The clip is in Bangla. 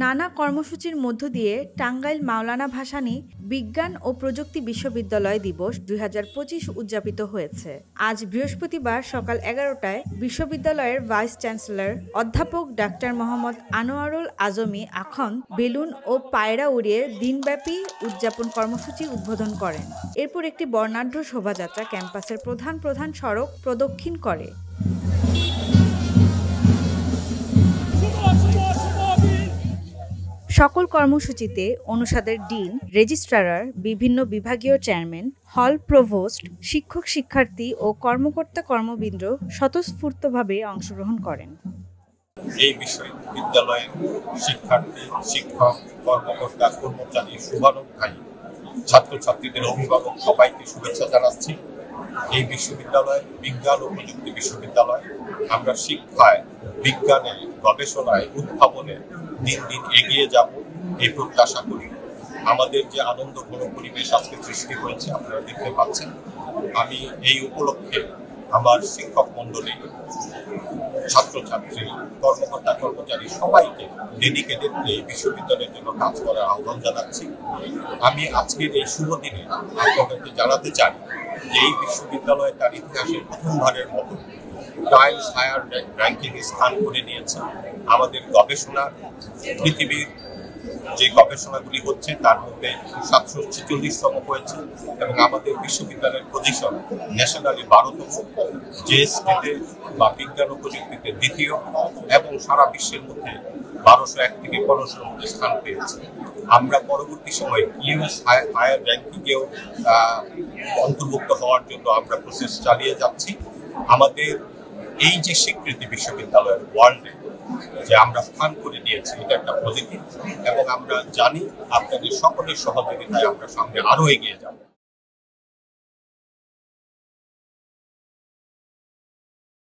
নানা কর্মসূচির মধ্য দিয়ে টাঙ্গাইল মাওলানা ভাসানী বিজ্ঞান ও প্রযুক্তি বিশ্ববিদ্যালয় দিবস ২০২৫ উদযাপিত হয়েছে। আজ বৃহস্পতিবার সকাল ১১টায় বিশ্ববিদ্যালয়ের ভাইস চ্যান্সেলর অধ্যাপক ডাক্তার মোহাম্মদ আনোয়ারুল আজমি আখন বেলুন ও পায়রা উড়িয়ে দিনব্যাপী উদযাপন কর্মসূচি উদ্বোধন করেন। এরপর একটি বর্ণাঢ্য শোভাযাত্রা ক্যাম্পাসের প্রধান সড়ক প্রদক্ষিণ করে। সকল কর্মসূচিতে অনুষদের ডিন, রেজিস্ট্রার, বিভিন্ন বিভাগীয় চেয়ারম্যান, হল প্রভোস্ট, শিক্ষক শিক্ষার্থী ও কর্মকর্তা কর্মবৃন্দ স্বতঃস্ফূর্তভাবে অংশগ্রহণ করেন। এই বিশ্ববিদ্যালয়ের শিক্ষার্থী, শিক্ষক, কর্মকর্তা, কর্মচারী, শুভানুধ্যায়ী, ছাত্রছাত্রীদের অভিভাবক সবাইকে শুভেচ্ছা জানাচ্ছি। এই বিশ্ববিদ্যালয় বিজ্ঞান ও প্রযুক্তি বিশ্ববিদ্যালয়। আমরা শিক্ষায়, বিজ্ঞানে, গবেষণায়, উদ্ভাবনে দিন দিন এগিয়ে যাব এই প্রত্যাশা করি। আমাদের যে আনন্দঘন পরিবেশ আজকে সৃষ্টি হয়েছে আপনারা দেখতে পাচ্ছেন। আমি এই উপলক্ষে আমার শিক্ষক মণ্ডলী, ছাত্রছাত্রী, কর্মকর্তা কর্মচারী সবাইকে ডেডিকেটেড এই বিশ্ববিদ্যালয়ের জন্য কাজ করার আহ্বান জানাচ্ছি। আমি আজকের এই শুভ দিনে আপনাদেরকে জানাতে চাই যে এই বিশ্ববিদ্যালয় তার ইতিহাসের প্রথমবারের মতো টাইমস হায়ার র্যাঙ্কিং স্থান করে নিয়েছে। আমাদের গবেষণা, পৃথিবীর যে গবেষণাগুলি হচ্ছে তার মধ্যে ৭৪৬তম হয়েছে এবং আমাদের বিশ্ববিদ্যালয়ের পজিশন ন্যাশনালি ১২তম, যে স্টেটে বা বিজ্ঞান ও প্রযুক্তিতে দ্বিতীয় এবং সারা বিশ্বের মধ্যে ১২০১ থেকে ১৫০০ মধ্যে স্থান পেয়েছে। আমরা পরবর্তী সময়ে ইউএস হায়ার র্যাঙ্কিংয়েও অন্তর্ভুক্ত হওয়ার জন্য আমরা প্রসেস চালিয়ে যাচ্ছি। আমাদের এই যে স্বীকৃতি বিশ্ববিদ্যালয়ের ওয়ার্ল্ডে যে আমরা স্থান করে নিয়েছি, এটা একটা পজিটিভ এবং আমরা জানি আপনাদের সকলের সহযোগিতায় আমরা সামনে আরো এগিয়ে যাব।